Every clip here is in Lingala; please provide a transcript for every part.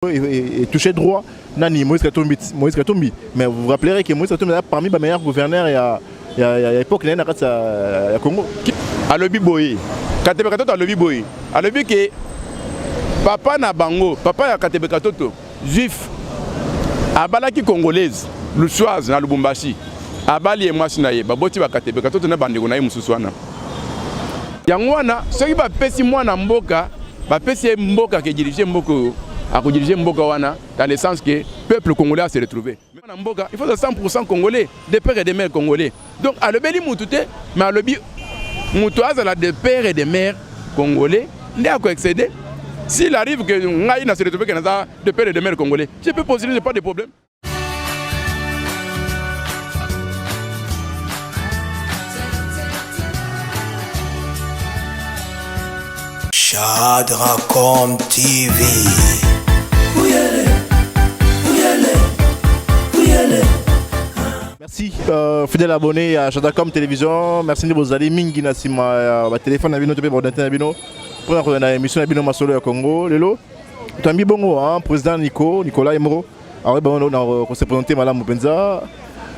et toucher droit Nani Moïse Katumbi. Mais vous vous rappellerez que Moïse Katumbi est parmi les meilleurs gouverneurs il y a l'époque à Congo. À l'obi boy, Katebe Katoto à l'obi boy, à l'obi que papa na bango, papa ya Katebe Katoto, juif, abalaki congolaise, lussoise na Lubumbashi, abali et moi sinaye, baboti ba Katebe Katoto na bandeko na mususwana. Yango wana, soki ba pesi mwana mboka, ba pesi mboka ke diriger mboko à diriger Mboka wana dans le sens que le peuple congolais a se retrouvé. Il faut 100% congolais, des pères et des mères congolais. Donc à l'obéli moutouté, mais à l'obéli moutouaz à la des pères et des mères congolais, il a quoi excéder. S'il arrive que Ngaï n'a se retrouvé que des pères et des mères congolais, je peux poser, je n'ai pas de problème. Shadracom TV. Merci, fidèle abonné à Shadracom Télévision. Merci de vous aller. Mingi na sima téléphone na bino to pe ordinateur na bino. Pour na émission na bino masolo ya Congo. Lelo, tambi bongo président Nicolas Emoro. Alors on s'est présenté madame Mpenza.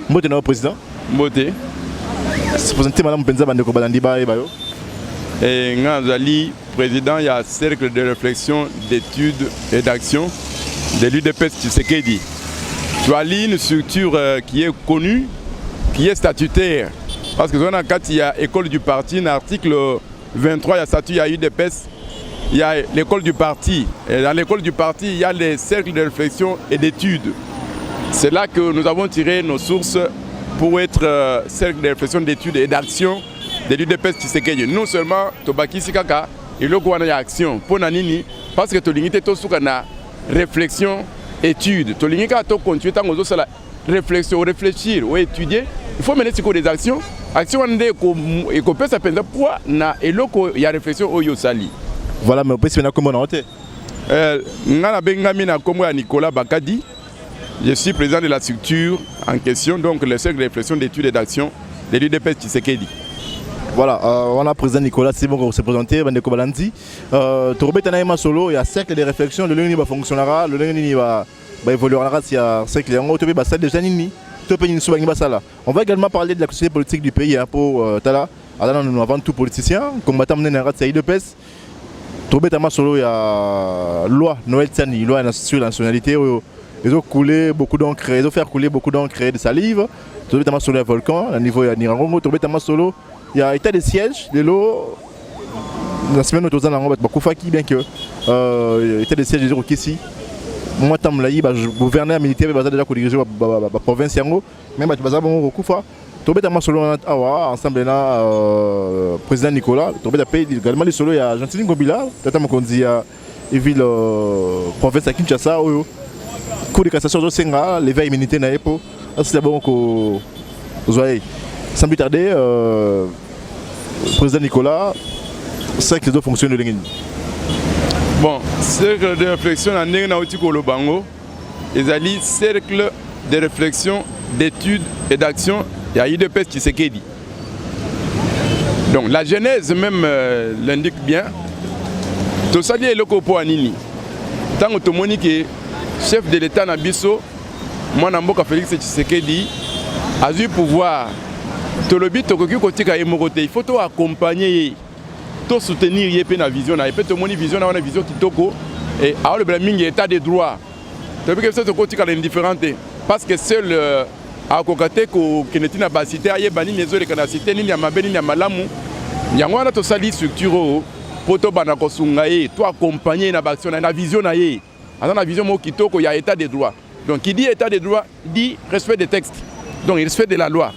Mbote na président. Mbote. Se présenté madame Mpenza bande ko balandi ba e bayo. Et Nganzali, président, il y a un cercle de réflexion, d'études et d'action de l'UDPS Tshisekedi. Tu as une structure qui est connue, qui est statutaire. Parce que quand il y a l'école du parti, dans l'article 23, il y a statut, il y a UDPS, il y a l'école du parti. Et dans l'école du parti, il y a les cercles de réflexion et d'études. C'est là que nous avons tiré nos sources pour être cercle de réflexion, d'études et d'action de l'UDPS Tshisekedi. Non seulement Tobaki Sikaka et le Gouana y a action pour Nanini, parce que tu as limité tout ce qu'on a réflexion, étude. Tu as limité à continuer à la réflexion, réfléchir ou étudier. Il faut mener des actions. Action et qu'on peut s'appeler pour na et le il y a réflexion au Yosali. Voilà, mais on peut se faire comment on a Ngana Bengamina comme Nicolas Bakadi. Je suis président de la structure en question, donc le cercle de réflexion, d'études et d'action de l'UDPS Tshisekedi. Voilà, on a président Nicolas, c'est bon qu'on s'est présenté, Bandeko Balandi. Torobet Anaïma Solo, il y a un cercle de réflexion, le lundi va fonctionnera, le lundi va évoluera, il y a un cercle, on va déjà Nini, on va également parler de la société politique du pays pour Tala. Alors nous avons tout politicien, combattant Nénarat, c'est IDPS. Torobet Anaïma Solo, il y a loi Noël Tsani, loi sur la nationalité, ils ont coulé beaucoup d'encre, ils ont fait couler beaucoup d'encre et de salive. Torobet Anaïma Solo, il y a volcan, à niveau de Nirango, Torobet Anaïma Solo. Il y a état de siège, de l'eau. La semaine où nous avons fait bien que état de siège de Rokissi. Moi, je gouverneur militaire, je déjà dirigé la province. Même si je suis Kufa. Tout le monde ensemble président Nicolas. Tout le monde également il y a Gentili Ngobila. Tata Mokonzi a ville province à Kinshasa. Cour de cassation de Senga, l'éveil immunité na epo. C'est d'abord que vous voyez. Sans plus tarder, président Nicolas, cercle de fonction de l'Ingénie. Bon, cercle de réflexion en Nénautiko Lobango, ils allient cercle de réflexion, d'études et d'action, il y a UDPS Tshisekedi. Donc la genèse même l'indique bien. Tout ça est le copo Anini. Tant que tout le monde est chef de l'État Nabiso, moi Namboka Félix Tshisekedi a eu pouvoir. Il faut accompagner, soutenir la vision, une vision qui toko et le blaming état de droit. Parce que seul à côté qui n'est pas cité, il y a des cité, il y a des malamu, il y a des sali structure pour toi accompagner la vision, la vision qui toko, il y a état de droit. Donc qui dit état de droit dit respect des textes, donc respect de la loi.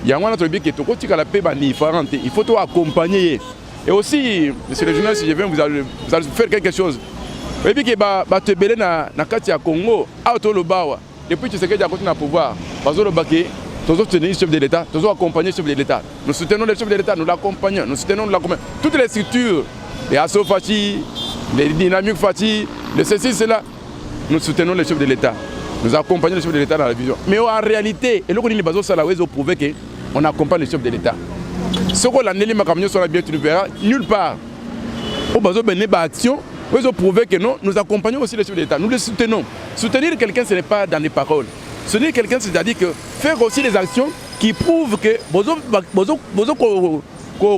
Il y a un autre bien qui est au la paix différente. Il faut tout accompagner. Et aussi, monsieur le journaliste, si je viens, vous allez faire quelque chose. Et puis, te belé na Katia Congo, depuis que tu sais que tu as continué à pouvoir, parce que nous soutenons le chef de l'État, nous accompagnons le chef de l'État. Nous soutenons le chef de l'État, nous l'accompagnons, nous soutenons l'accompagnons. Toutes les structures, les Asso Fachi, les Dynamiques Fachi, les ceci, cela, nous soutenons le chef de l'État. Nous accompagnons le chef de l'État dans la vision. Mais en réalité, et là, on a prouvé qu'on accompagne le chef de l'État. Ce qu'on a dit, nulle part. Au besoin d'une action, Ils ont prouvé que non, nous accompagnons aussi les chefs d'État, nous les soutenons. Soutenir quelqu'un, ce n'est pas dans les paroles. Soutenir quelqu'un, c'est-à-dire que faire aussi des actions qui prouvent que vous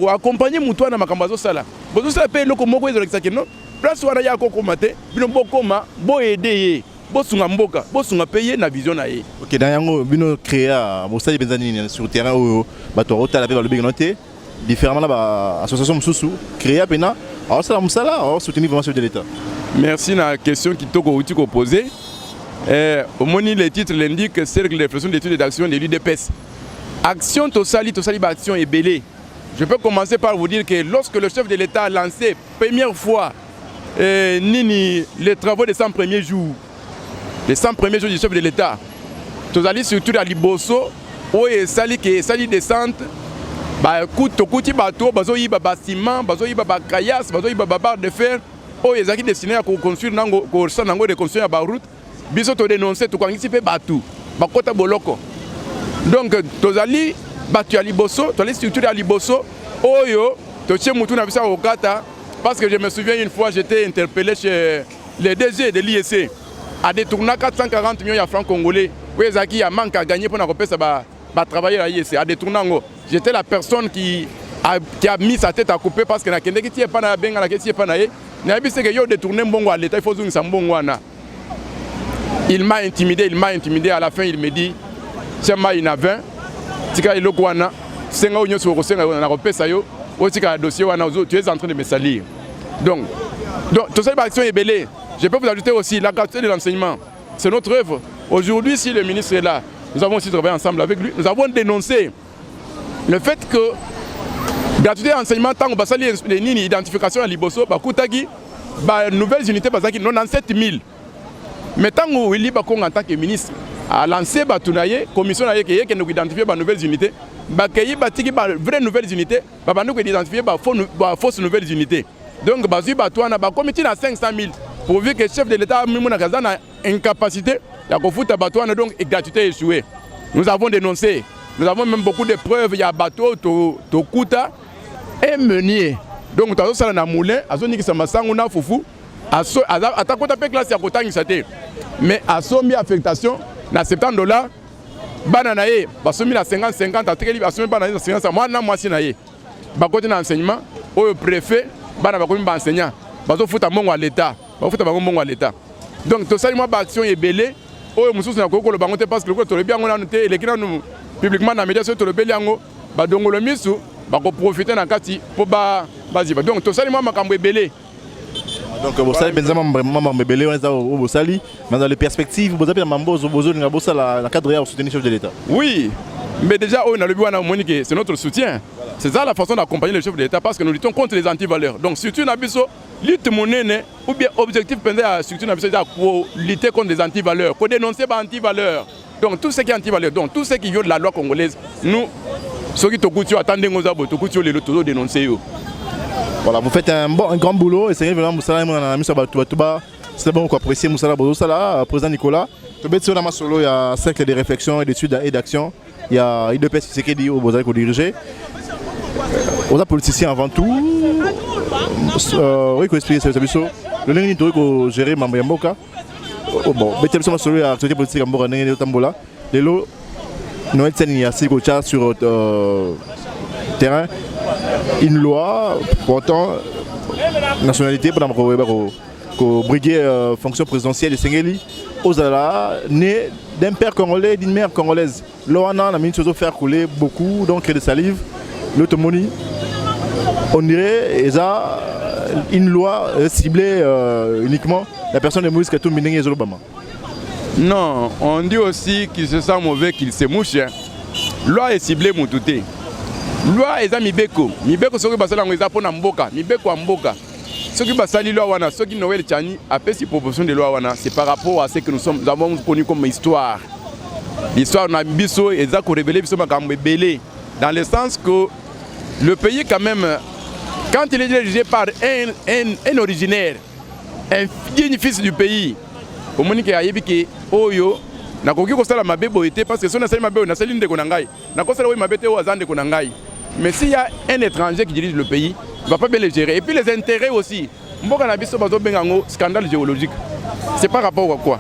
accompagnez Moutouan dans ma cambazo sala. Vous savez payer le combo de non. Place où il y a un commaté, bino bokoma, bo aider, bo sunga mboka, bo sunga payer na vision na ye. Ok, dans yango bino créer bo sali benzani sur terrain où bato rota la paix dans le bignoté, différemment là association mususu créer pena, alors ça la musala, alors soutenir vraiment chef de l'État. Merci na question qui toko outi ko poser. Au moni les titres l'indiquent, cercle de réflexion d'études et d'action de l'UDPS. Action tosali ba action est belée. Je peux commencer par vous dire que lorsque le chef de l'État a lancé première fois les travaux des 100 premiers jours, les 100 premiers jours du chef de l'État, tosali surtout à Liboso, où il sali descente, Tokouti bateau, bazo yiba bâtiment, bazo yiba caillasse, bazo yiba barre de fer, où ils ont destiné à construire de construire la route. Biso to dénoncer to kwangisi pe batu bakota boloko. Donc tozali batu ya Liboso, to les structures à Liboso oyo to tche mutu na bisa okata parce que je me souviens une fois j'étais interpellé chez les DG de l'IEC à détourner 440 millions de francs congolais. Oui, Zaki a manque à gagner pour travailler à l'IEC à détourner. J'étais la personne qui a mis sa tête à couper parce que na kende ki tie pa na benga na ki tie pa na ye. Na bi se que yo détourner mbongo à l'état il faut zungi mbongo wana. Il m'a intimidé, à la fin il me dit Tiama il a 20, tika iloko wana, senga onyo soko senga na kopesa yo, o tika dossier wana tu es en train de me salir. Donc toute cette action est belée. Je peux vous ajouter aussi la gratuité de l'enseignement. C'est notre œuvre. Aujourd'hui, si le ministre est là, nous avons aussi travaillé ensemble avec lui, nous avons dénoncé le fait que gratuité de l'enseignement, tant que basali l'identification à Liboso, bakutagi, nouvelles unités basaki 97 000. Mais tant que Willy Bakong en tant que ministre a lancé la commission qui a identifié les nouvelles unités, il a identifié les vraies nouvelles unités, il a identifié les fausses nouvelles unités. Donc, il a un comité de 500 000 pourvu que le chef de l'État a une incapacité de faire donc et gratuité échouée. Nous avons dénoncé, nous avons même beaucoup de preuves, il y a bateau, Tokuta et Meunier. Donc, nous avons un moulin, nous avons Foufou. Atakota pe classe ya kotanga sate mais asomi affectation na $70 bana na ye basomi na 50 atekeli basomi bana na 50 mwana mwasi na ye bakoti na enseignement au préfet bana bakomi ba enseignant bazo futa mbongo à l'état bafuta bango mbongo à l'état donc to sali moi ba action ebelé au mususu na kokolo bango te parce que le to lebi yango na te elekina nous publiquement na médias so to lebeli yango ba dongolo misu bako profiter na kati po ba baziba donc to sali moi makambo ebelé. Donc vous savez Benzama Mbebele on est au Bosali mais dans les perspectives vous avez la cadre à soutenir le chef de l'État. Oui, mais déjà c'est notre soutien. C'est ça la façon d'accompagner le chef de l'État parce que nous luttons contre les antivaleurs. Donc surtout nabiso lutte monnaie ou bien objectif pendant à surtout nabiso pour lutter contre les antivaleurs, pour dénoncer les antivaleurs. Donc tout ce qui est antivaleur, donc tout ce qui viole la loi congolaise, nous ceux qui t'occupent attendez nos abos, t'occupent les lotos dénoncer. Voilà, vous faites un grand boulot et c'est vraiment Moussala c'est bon qu'on apprécie Moussala Bozosala, président Nicolas. Sur la solo il y a un cercle de réflexion et d'études et d'action. Il y a IDPS qui est dit au Bozal qu'on dirige. On a politicien avant tout. Oui, qu'on explique ça. Le ligne de gérer Mambo Yamboka. Bon, mais sur la solo il y a activité politique à Mboka Nengé Tambola. Les lots Noël Tseni a Sigocha sur terrain. Une loi portant nationalité pour briguer fonction présidentielle de Sengeli aux Ala, né d'un père congolais, d'une mère congolaise. Loana a mis une chose à faire couler beaucoup d'encre de salive, l'automoni. On dirait ça une loi ciblée uniquement la personne de Moïse Katumbi Ndenge Zolobama. Non, on dit aussi qu'il se sent mauvais, qu'il se mouche. Loi est ciblée Moutouté. Loi est mibeko. Mibeko soki basala ngo pona mboka. Mibeko a mboka. Soki basali loi wana, soki Noël Tchani a fait cette proposition de loi wana, c'est par rapport à ce que nous avons connu comme histoire. L'histoire na biso eza ko révéler biso makambo belé dans le sens que le pays quand même quand il est dirigé par un originaire, un fils du pays, communique à yebiki oyo na koki ko sala mabebo été parce que son asali mabebo na sali ndeko na ngai. Na ko sala mabete o azande ko na ngai. Mais s'il y a un étranger qui dirige le pays, il ne va pas bien le gérer. Et puis les intérêts aussi. mboka na biso bazo benga ngo scandale géologique. C'est par rapport à quoi?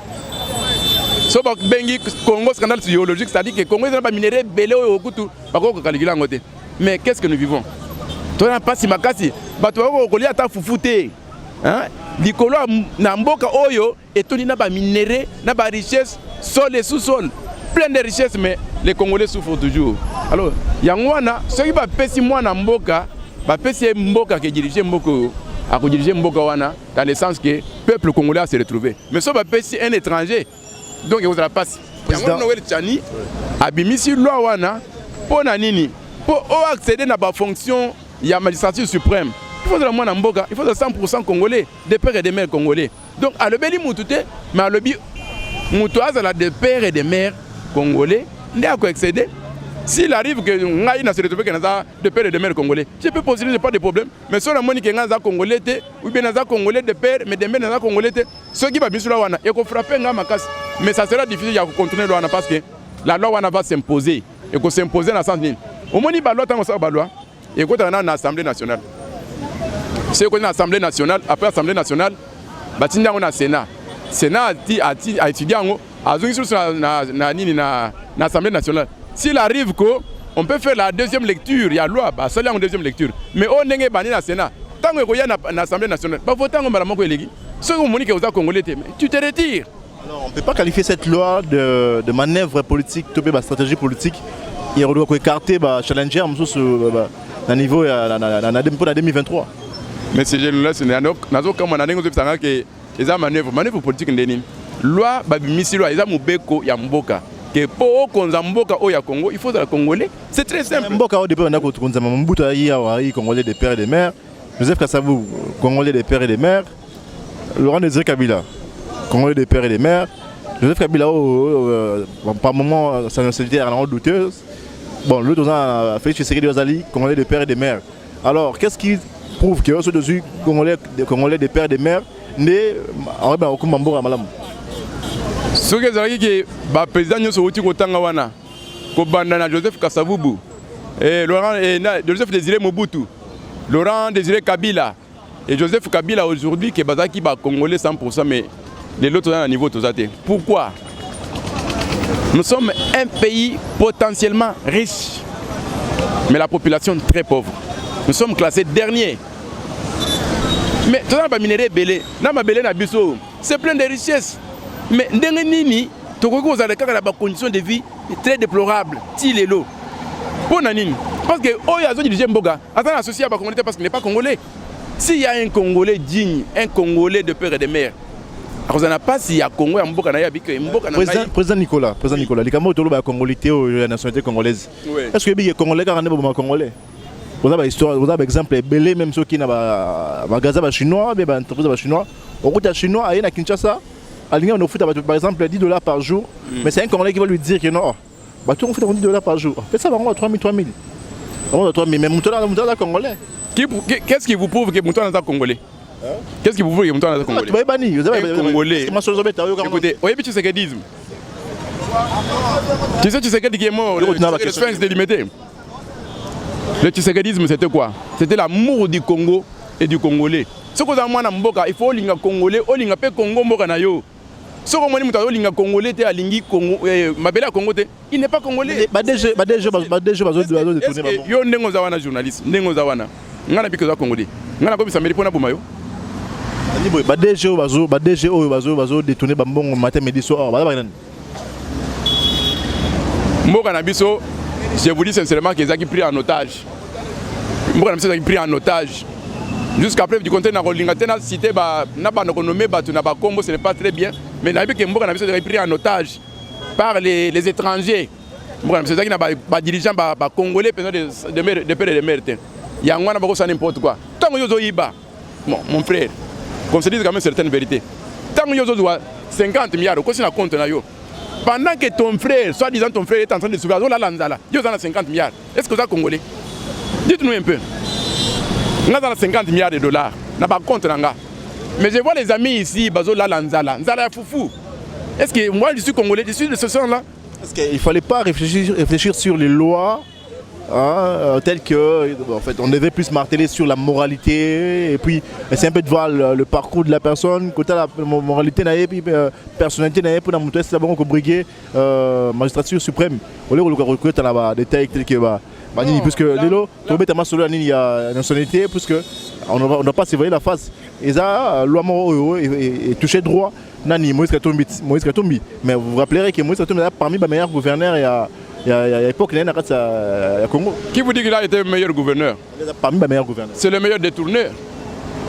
So ba bengi Congo scandale géologique, c'est-à-dire que Congo est un minerai belé au kutu bako calculer ngote. Mais qu'est-ce que nous vivons? Toi na pasi makasi, bato bako kolia ta fufute. Hein? Likolo na mboka oyo etoni na ba minerai, na ba richesse, sol et sous-sol, plein de richesses, mais les Congolais souffrent toujours. Alors, yangwana, ceux qui va pesi mwana mboka, ba pesi mboka qui dirige mboka à diriger mboka wana dans le sens que le peuple congolais a se retrouvé. Mais ça va pesi un étranger. Donc il va passer. Yangwana Noël Tchani abimisi loi wana pour nini? Pour accéder à la fonction de la magistrature suprême. Il faut de la mwana mboka, il faut de 100% congolais, des pères et des mères congolais. Donc à l'obéli moutouté, mais à l'obéli moutouaz à des pères et des mères congolais, il y a quoi accéder. S'il arrive que Ngaï n'a se retrouvé que de pères et de mères congolais, je peux poser, j'ai pas de problème. Mais si on a montré que Ngaï congolais, ou bien Ngaï congolais de père, mais de mères congolais, ceux qui va bien sur la wana, il faut frapper Ngaï Makas. Mais ça sera difficile de continuer la loi parce que la loi wana va s'imposer. Il faut s'imposer dans le sens de au moins, il y a loi, il faut dans l'Assemblée nationale. C'est qu'on a l'Assemblée nationale, après l'Assemblée nationale, on a le Sénat. Le Sénat a étudié l'Assemblée nationale. S'il arrive qu'on peut faire la deuxième lecture, il y a loi, c'est en deuxième lecture. Mais on est banni dans le Sénat. Tant qu'il y a l'Assemblée nationale, il faut que tu te retires. Alors, on ne peut pas qualifier cette loi de manœuvre politique, de stratégie politique. Il doit écarter le challenger à niveau de 2023. Mais ces jeunes-là, c'est une manœuvre politique. Loi, il y a Mubeko, il y a Mboka. Que pour Konzamboka au Congo, il faut de la Congolais. C'est très simple. Mboka au début, on a Congolais des pères et des mères. Joseph Kassabou, Congolais des pères et des mères. Laurent Désiré Kabila, Congolais des pères et des mères. Joseph Kabila, par moment, sa nationalité est vraiment douteuse. Bon, l'autre, on a Félix Tshisekedi Ozali, Congolais des pères et des mères. Alors, qu'est-ce qui prouve que ceux dessus Congolais des pères et des mères nés en Kumambo à Malam? Ce que j'ai dit, le président de Kotanga, Joseph Kasavubu, Joseph Désiré Mobutu, Laurent Désiré Kabila, et Joseph Kabila aujourd'hui qui est Congolais 100%, mais les autres sont à niveau de tout. Pourquoi? Nous sommes un pays potentiellement riche, mais la population très pauvre. Nous sommes classés derniers. Mais tout ça, minerai belé, c'est plein de richesses. Mais ndengenini, vous avez des conditions de vie très déplorables. Tilelo. Pour Nanine. Parce que oh il y a des gens Mboga, attends associé à la Congolais parce qu'il n'est pas congolais. S'il y a un Congolais digne, un Congolais de père et de mère, alors on n'a pas s'il y a Congo et Mboka na Mboka na Président Nicolas, les Camerounais autour de la Congolité ou la nationalité congolaise. Est-ce que les Congolais garandent pas Congolais? Vous avez histoire, vous avez exemple belé même ceux qui n'ont pas magasin chinois, mais entreprise chinois. Au côté chinois, à Kinshasa. Par exemple $10 par jour, mais c'est un Congolais qui va lui dire que non, tout on fait $10 par jour. Faites ça vraiment à 3 000. Mais Mouton est Congolais. Qu'est-ce qui vous prouve que Mouton est Congolais? Qu'est-ce qui vous prouve que Mouton est Congolais? Vous avez banni, vous avez Congolais. Écoutez, voyez tu sais que disent. Tu sais qui est mort, le sphinx délimité. Le tshisekidisme c'était quoi? C'était l'amour du Congo et du Congolais. Ce que vous avez il faut que les Congolais, les Congo, ce que vous avez les Congolais, il n'est pas Congolais. Journaliste, Congolais. Je vous dis sincèrement qu'ils ont pris en otage. Pris en otage. Jusqu'à preuve du contraire, dans la cité, ce n'est pas très bien. Mais il a été pris en otage par les étrangers. C'est ça qui n'a pas dirigeant congolais, de père et de mère. Il y a n'importe quoi. Tant que vous avez mon frère, qu'on se dise quand même certaines vérités. Tant que vous avez 50 milliards, qu'est-ce qu'on compte? Pendant que ton frère, soi-disant ton frère, est en train de souffrir, il y a 50 milliards. Est-ce que vous êtes congolais? Dites-nous un peu. Nous avons 50 milliards de dollars. Nous n'avons pas compte. Mais je vois les amis ici, Nzala Foufou. Est-ce que moi je suis congolais, je suis de ce sens-là? Est-ce qu'il ne fallait pas réfléchir sur les lois tel que, en fait, on devait plus marteler sur la moralité et puis essayer un peu de voir le parcours de la personne, côté la moralité et puis personnalité pour la montrer c'est bon qu'on briguer magistrature suprême. Au lieu de recruter dans des détails tels que puisque Lelo, tu mets ta main sur la ligne, il y a une nationalité, puisque on ne doit pas s'évaluer la face. Et ça, loi est touché droit. Nani Moïse Katumbi. Mais vous vous rappellerez que Moïse Katumbi est parmi les meilleurs gouverneurs il y a l'époque au Congo. Qui vous dit qu'il a été le meilleur gouverneur? Parmi les meilleurs gouverneurs. C'est le meilleur détourneur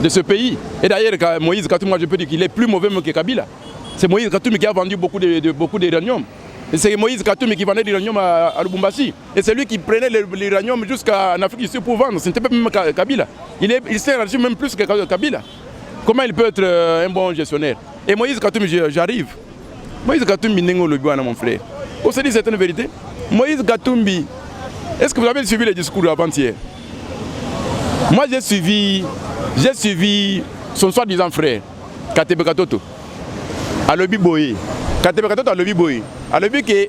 de ce pays. Et d'ailleurs, Moïse Katumbi, moi je peux dire qu'il est plus mauvais que Kabila. C'est Moïse Katumbi qui a vendu beaucoup d'uranium. Et c'est Moïse Katumbi qui vendait l'uranium à Lubumbashi. Et c'est lui qui prenait l'uranium jusqu'en Afrique du Sud pour vendre. Ce n'était pas même Kabila. Il s'est rendu même plus que Kabila. Comment il peut être un bon gestionnaire? Et Moïse Katumbi, j'arrive. Moïse Katumbi n'est pas le bien, mon frère. On se dit certaines vérités. Moïse Katumbi, est-ce que vous avez suivi le discours avant-hier? Moi, j'ai suivi son soi-disant frère, Katebe Katoto, à Lobi Boye. Katebe Katoto à Lobi Boye. À Lobi que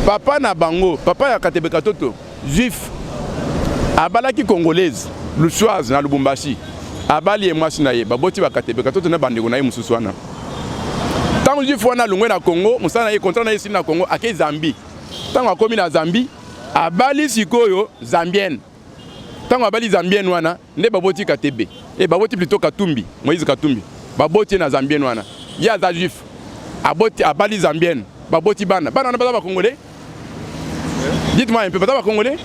papa na bango, papa ya Katebe Katoto, juif, abalaki congolaise, lushoise na Lubumbashi. Abali et moi sinaye, baboti ba Katebe Katoto na bandeko na ye mususu wana. Tant juif wana lungwe na Congo, musana ye contrat na ye na Congo ake Zambie. Tant akomi na Zambie, abali sikoyo zambienne. Tant abali zambienne wana, ne baboti Katebe. Et baboti plutôt Katumbi, Moïse Katumbi. Baboti na zambienne wana. Ya za juif. Abali zambienne. Baboti bana. Bana na ba congolais. Dites-moi un peu, ba congolais.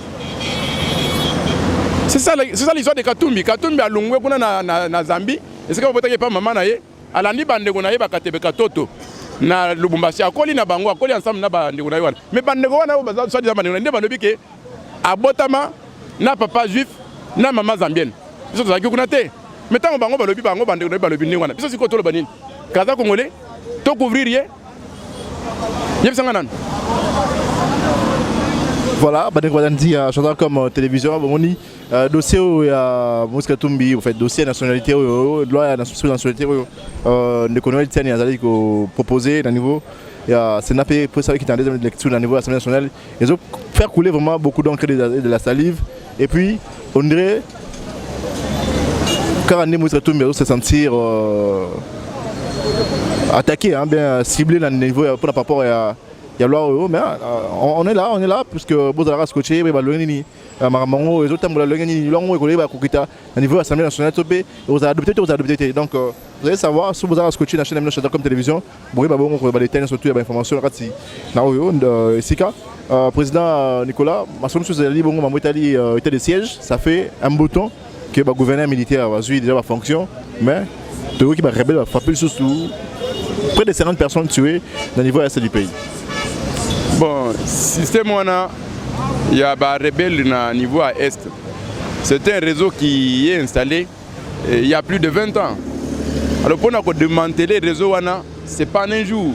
C'est ça l'histoire de Katumbi. Katumbi a lungwe kuna na Zambie. Est-ce que vous pouvez pas maman naye? Alandi bandeko na ye ba Katebe Katoto na Lubumbashi akoli na bango akoli ensemble na bandeko na ye wana. Mais bandeko wana baza soit des bandeko nde balobi ke abotama na papa juif na maman zambienne. Biso tozaki kuna te. Mais tant bango balobi bango bandeko na balobi ni wana. Biso siko tolo banini. Kaza congolais to couvrir ye. Yebisanga nan. Voilà, bandeko bandandi à chanter comme télévision bomoni dossier ya Moïse Katumbi en fait dossier nationalité loi nationalité ne connaît pas azali ko proposer à niveau il y a Sénapé pour ça qui est en deuxième lecture au niveau de l'Assemblée nationale ils ont faire couler vraiment beaucoup d'encre de la salive et puis on dirait quand Moïse Katumbi se sentir attaqué bien ciblé dans le niveau par rapport à il y a loi mais on est là puisque Bozara scotché ba loini maramango les autres la loini longo écolé ba kokita au niveau de l'Assemblée nationale topé vous adopté donc vous allez savoir si Bozara scotché na chaîne M comme télévision bon ba bon ba détails surtout ba information rati na oyo sika président Nicolas masomo sur ali bon ma Italie était de siège ça fait un bouton que ba gouverneur militaire a joué déjà la fonction mais tout qui va rebelle va frapper surtout près de 50 personnes tuées au niveau est du pays. Bon, système il y a des rebelles au niveau à Est. C'est un réseau qui est installé il y a plus de 20 ans. Alors pour nous démanteler le réseau, ce n'est pas un jour,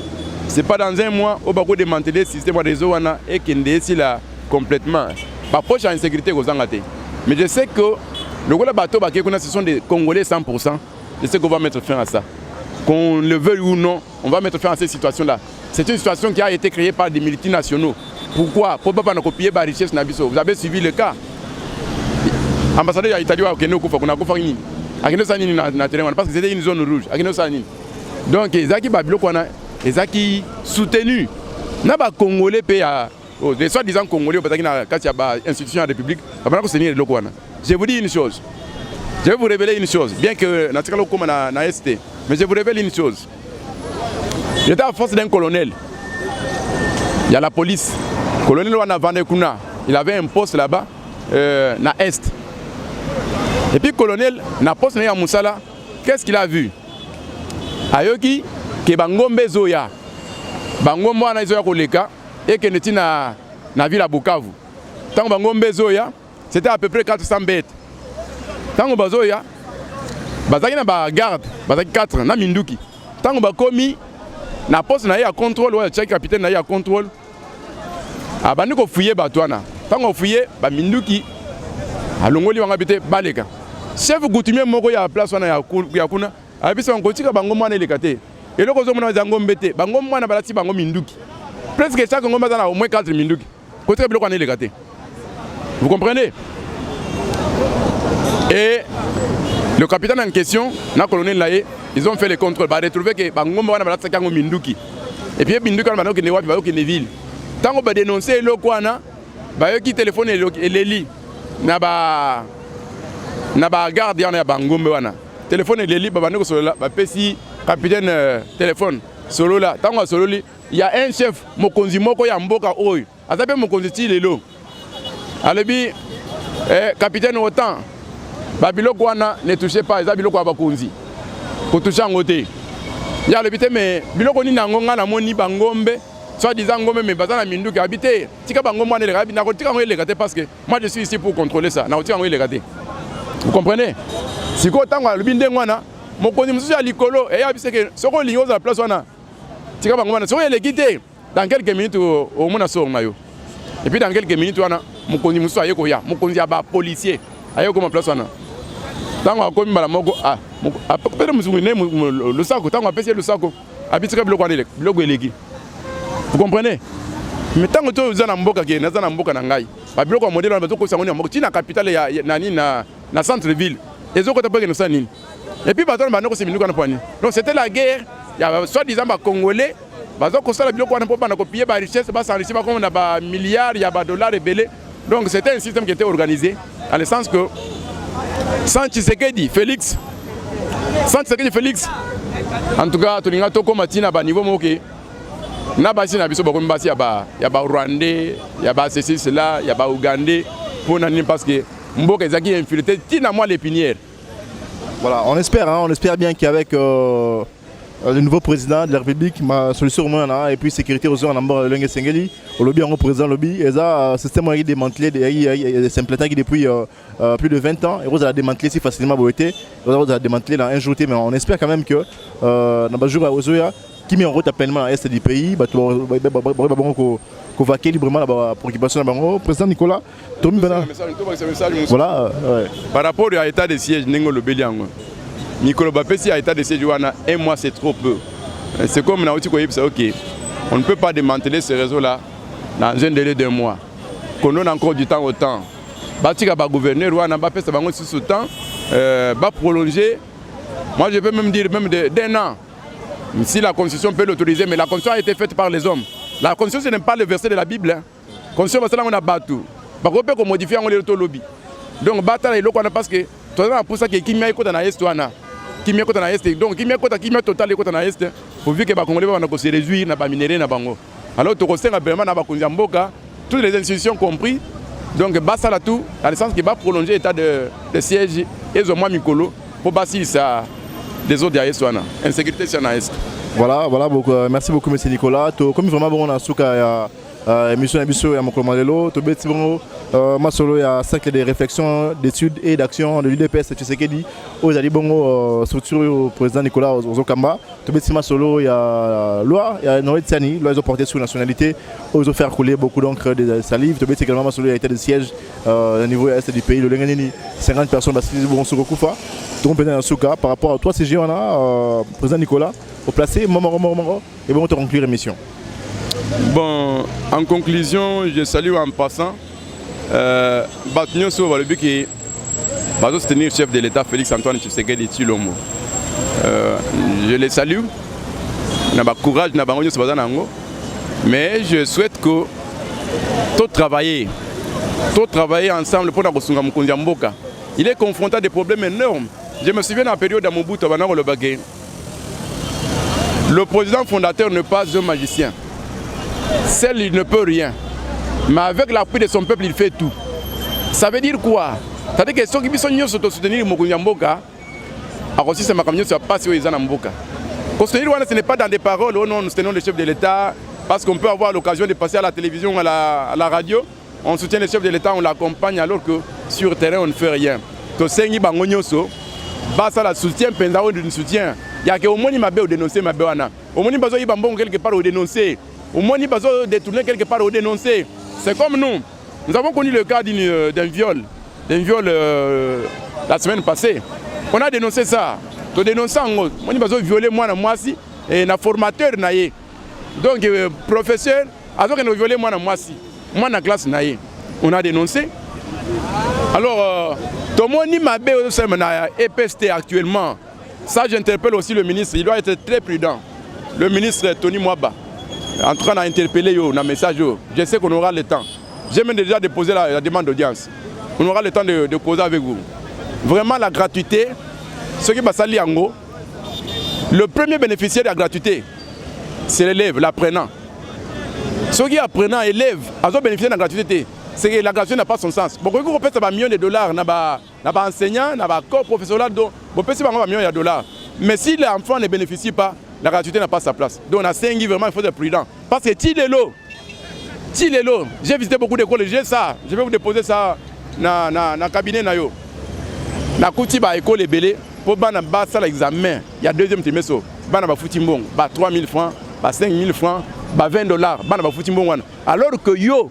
ce n'est pas dans un mois, on va démanteler le système réseau et qu'il est là complètement. Par proche à insécurité, mais je sais que le bateau, ce sont des Congolais 100%. Je sais qu'on va mettre fin à ça. Qu'on le veuille ou non, on va mettre fin à cette situation-là. C'est une situation qui a été créée par des multinationaux. Pourquoi? Pour ne pas copier la richesse Nabiso. Vous avez suivi le cas. L'ambassadeur italien a été parce que c'était une zone rouge. Donc, les gens qui soutenu. Les Congolais payent les soi-disant Congolais au institution de la République. Je vous dis une chose. Je vais vous révéler une chose. Bien que na ST, mais je vous révèle une chose. J'étais à force d'un colonel. Il y a la police. Le colonel Wana Vandekuna, il avait un poste là-bas, na Est. Et puis le colonel, na poste na Moussala, qu'est-ce qu'il a vu? Ayoki, que Bangombe Zoya. Bangombe Wana Zoya Koleka, et que n'était na ville à Bukavu. Tant que Bangombe Zoya, c'était à peu près 400 bêtes. Tant que Bazoya, Bazaki na ba garde, Bazaki 4, na Minduki. Tant que Bakomi, na poste na ya contrôle ou chef capitaine na ya contrôle abandi ko fouiller batwana tango fouiller ba Minduki alongoli wanga bité baleka chef goutumier moko ya place wana ya kuna abisa ngotika bango mwana elekate eloko zo mona zango mbete bango mwana balati bango Minduki presque chaque ngomba za na au moins 4 Minduki côté biloko na elekate Vous comprenez? Et le capitaine en question, le colonel Laye, ils ont fait les contrôles. Ils ont retrouvé que Bangomba wana balata kango Minduki. Et puis Minduki wana banoko ne wapi bayoki ne ville. Tango ba dénoncer le kwana, bayoki téléphone et Leli na ba gardien ya Bangomba wana. Téléphone et Leli ba banoko solo la ba pesi capitaine téléphone solo la. Tango solo li, il y a un chef mokonzi moko ya mboka oyo. Azabe mokonzi ti lelo. Alebi capitaine autant babiloko wana ne touchez pas eza biloko ya bakonzi ko toucher ngote ya le bité mais biloko ni nango nga na moni Bangombe soit disant ngombe mais bazana Minduki habité tika Bangombe wana le rabi na ko tika ngo le gâté parce que moi je suis ici pour contrôler ça na ko tika ngo le gâté. Vous comprenez? Siko tango alobi ndengo wana mokonzi mususu ya likolo et ya biseke soko lingo za la place wana tika Bangombe wana soko le gité dans quelques minutes au mona so mayo. Et puis dans quelques minutes wana mokonzi mususu ayeko ya mokonzi ya ba policier ayeko ma place wana. Tango akomi bala moko peut-être le sac tango apesi le sac abitika biloko wana biloko eleki. Vous comprenez? Mais tango to za na mboka ke na za na mboka na ngai ba biloko ya modèle wana bazoko sango ni mboka tina capitale ya nani na centre ville ezoko tapeke no sanini. Et puis batona banoko se minuka na pani. Donc c'était la guerre ya soit disant ba congolais bazoko sala biloko wana po bana ko piller ba richesse ba s'enrichir ba comme na ba milliards ya ba dollars belé. Donc c'était un système qui était organisé dans le sens que sans Tshisekedi Félix, en tout cas, tu n'as pas matina ba niveau moké. Na basi na biso bako mbasi ya ba Rwandais, ya ba ceci cela, ya ba Ougandais pour nani parce que mboka ezaki infiltré tina moi l'épinière. Voilà, on espère bien qu'avec le nouveau président de la République, ma solution et puis sécurité aux gens en bas de Sengeli, au lobby en président lobby, et ça, système a démantelé des simplétants qui depuis plus de 20 ans, et vous allez démanteler si facilement vous êtes, vous allez démanteler dans un jour, mais on espère quand même que dans le jour à Ozoya, qui met en route appellement à l'est du pays, qu'on va librement la préoccupation de le président Nicolas, Tommy Bana. Voilà. Par rapport à l'état de siège, Nengo Béliango. Nicolas Bapessi a état de siège un mois, c'est trop peu. C'est comme on a dit ok, on ne peut pas démanteler ce réseau-là dans un délai d'un mois. Qu'on donne encore du temps au temps. Batika va gouverner, Rwanda va faire ce temps, va prolonger. Moi je peux même dire même d'un an. Si la Constitution peut l'autoriser, mais la Constitution a été faite par les hommes. La Constitution ce n'est pas le verset de la Bible. La Constitution c'est là on a battu. Par contre on peut modifier on le lobby. Donc battre les locaux parce que toi pour ça que qui met côté na est qui met côté na est donc qui met total côté na est pour vu que ba Congolais va se réduire na ba minerai na bango. Alors to conseil vraiment na ba konzamboka toutes les institutions compris. Donc basa la tout dans le sens qu'il va prolonger l'état de siège et au moins Mikolo pour basi ça des autres derrière soi insécurité sur na est. Voilà beaucoup, merci beaucoup monsieur Nicolas. Comme vraiment bon on a souka émission émission ya mokolo malelo to beti bongo masolo ya cercle de réflexion d'études et d'action de l'UDPS Tshisekedi aux ali bongo structure président Nicolas Ozokamba to beti masolo ya loi ya Noël Tiani loi ils ont porté sur nationalité ils ont fait couler beaucoup d'encre de salive to beti également masolo ya état de siège au niveau est du pays le Lenganini 50 personnes basées bon sur Kufa donc pendant souka par rapport à toi CG on a président Nicolas au placé moment et bon on te conclure l'émission. Bon, en conclusion, je salue en passant Batnio sur le but qui va soutenir le chef de l'État Félix Antoine Tshisekedi Tshilombo. Je les salue, n'a pas courage, n'a pas envie, mais je souhaite que tout travailler ensemble pour la Mboka. Il est confronté à des problèmes énormes. Je me souviens dans la période de Mobutu, le président fondateur n'est pas un magicien. Seul il ne peut rien. Mais avec l'appui de son peuple, il fait tout. Ça veut dire quoi? Ça veut dire que ceux qui sont soutenir Mboka, aussi c'est ma camion sur pas sur les Mboka. Soutenir ce n'est pas dans des paroles, oh non, nous soutenons le chef de l'État, parce qu'on peut avoir l'occasion de passer à la télévision, à la radio. On soutient le chef de l'État, on l'accompagne alors que sur le terrain on ne fait rien. Tosengi Bangonyoso, Basa la soutien, Penzao de soutien. Il y a qu'au moins il m'a dénoncé ma béana. Au moins il m'a dit quelque part au dénoncer. Au moins il m'a détourné quelque part au dénoncer. C'est comme nous. Nous avons connu le cas d'un viol. La semaine passée. On a dénoncé ça. Tu dénonces ça. Moi il m'a violé moi aussi et un formateur naïe. Donc professeur, alors qu'on a violé moi aussi. Moi dans la classe naïe. On a dénoncé. Alors, tout le monde m'a dit que EPST actuellement. Ça, j'interpelle aussi le ministre. Il doit être très prudent. Le ministre Tony Mwaba, en train d'interpeller un message. Je sais qu'on aura le temps. J'ai même déjà déposé la demande d'audience. On aura le temps de causer avec vous. Vraiment, la gratuité, ce qui va salir en gros, le premier bénéficiaire de la gratuité, c'est l'élève, l'apprenant. Ceux qui apprenant, élève, ils ont bénéficié de la gratuité. C'est que la gratuité n'a pas son sens. Beaucoup de gens ont millions de dollars, n'a pas enseignant, n'a pas corps professionnel, donc on peut avoir millions de dollars. Mais si l'enfant ne bénéficie pas, la gratuité n'a pas sa place. Donc on a 5 vraiment, il faut être prudent. Parce que Tilelo, j'ai visité beaucoup d'écoles, j'ai ça, je vais vous déposer ça dans le cabinet. Na kuti ba école belé pour bana ba ça l'examen, il y a deuxième trimestre. Bana ba fouti mbong, ba 3000 francs, ba 5000 francs, ba 20 dollars, bana ba fouti mbong. Alors que yo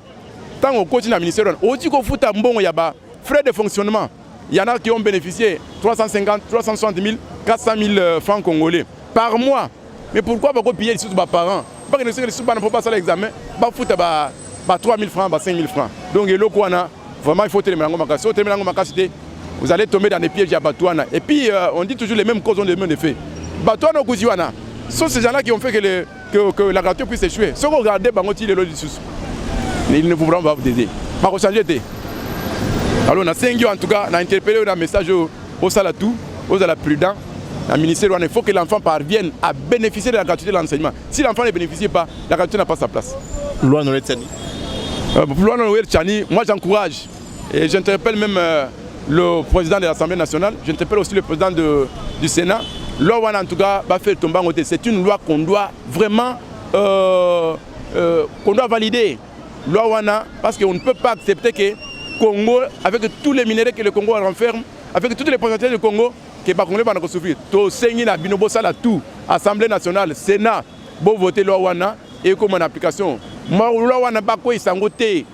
tant qu'on continue à ministère, on dit qu'on fout un bon, il y a frais de fonctionnement. Il y en a qui ont bénéficié 350, 360 000, 400 000 francs congolais par mois. Mais pourquoi pas payer les sous par parents? Parce que les sous ne pas ça l'examen, bah fout 3 000 francs, 5 000 francs. Donc vraiment il faut terminer. Vous allez tomber dans des pièges à Batouana. Et puis on dit toujours les mêmes causes ont les mêmes effets. Batouana ou Kouziwana, ce sont ces gens-là qui ont fait que la gratuité puisse échouer. Si vous regardez Bangoti, les logistes, ils ne pourront pas vous aider. Par changer. Alors, on a 5 ans en tout cas, on a interpellé un message au Salatou, aux la prudent. Le ministère, il faut que l'enfant parvienne à bénéficier de la gratuité de l'enseignement. Si l'enfant ne bénéficie pas, la gratuité n'a pas sa place. Loi Noël Tchani. Loi Noël Tchani, moi j'encourage. Et j'interpelle même le président de l'Assemblée nationale, j'interpelle aussi le président du Sénat. Loi Wana en tout cas va faire tomber en côté. C'est une loi qu'on doit vraiment qu'on doit valider. Loi Wana, parce qu'on ne peut pas accepter que Congo, avec tous les minéraux que le Congo renferme, avec toutes les potentialités du Congo, que le Congolais va souffrir. Tout Sengi na Binobo Sala tout, Assemblée nationale, Sénat, bon voter Loi Wana et comme en application. Moi, Loi Wana pas quoi ils s'engoter.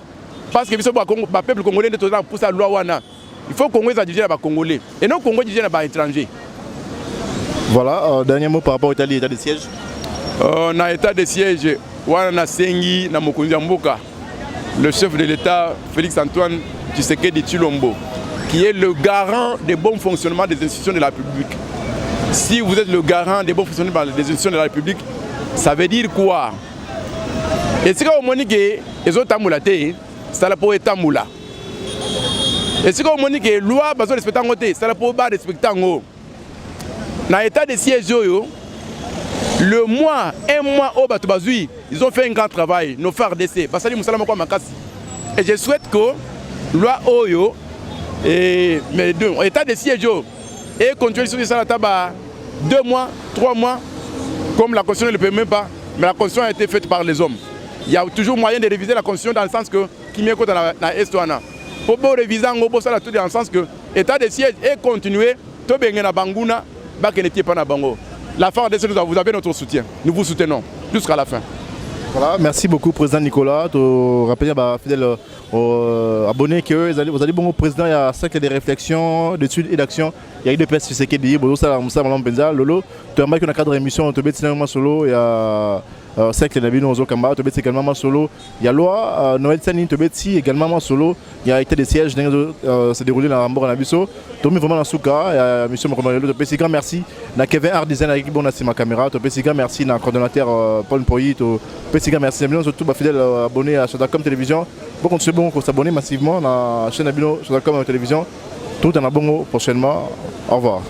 Parce que le peuple congolais est toujours pour sa Loi Wana. Il faut que le Congo soit dirigé par les Congolais. Et non, le Congo est dirigé par les étrangers. Voilà, dernier mot par rapport au état de siège. On a état de siège, Wana Sengi, na Mokonzi Mboka, le chef de l'État, Félix Antoine Tshisekedi Tshilombo, qui est le garant des bons fonctionnements des institutions de la République. Si vous êtes le garant des bons fonctionnements des institutions de la République, ça veut dire quoi? Et si vous avez dit que les autres tamulatés, ça la pour être tamoula. Et si vous avez dit que la loi va respecter en côté, ça la pour pas respecter en haut. Dans l'état de siège, le mois, un mois au Batobazoui, ils ont fait un grand travail, nos phares d'essai. Et je souhaite que loi Oyo et mais état de siège et continuer sur ça 2 mois, 3 mois, comme la Constitution ne le permet pas, mais la Constitution a été faite par les hommes. Il y a toujours moyen de réviser la Constitution dans le sens que qui m'est dans la Estoana. Pour réviser en gros ça tout dans le sens que état de siège et continuer, tout bien na Banguna, ba que n'était pas na Bango. La fin de vous avez notre soutien. Nous vous soutenons jusqu'à la fin. Voilà, merci beaucoup, Président Nicolas. Je rappelle fidèles abonnés que vous allez bon au président, il y a un cercle de réflexion, d'études et d'action. Il y a eu des personnes qui sont dit, Lolo, tu as marqué un cadre d'émission, tu as solo, il y a un cercle de Nabino Zokamba, tu as également solo. Il y a loi Noël Tchani, tu as également solo. Il y a été des sièges qui s'est déroulé dans Rambo Nabiso. Tu as mis vraiment dans Souka, il y a M. Mokomalo, tu as merci. Na Kevin Art Design avec bon ma caméra, tu as merci na coordonnateur Paul Mpoyi, tu as merci surtout fidèle abonné à Sodacom Télévision. Bon, on peut s'abonner massivement à la chaîne Abino Sodacom Télévision. Tout en abonnement prochainement. Au revoir.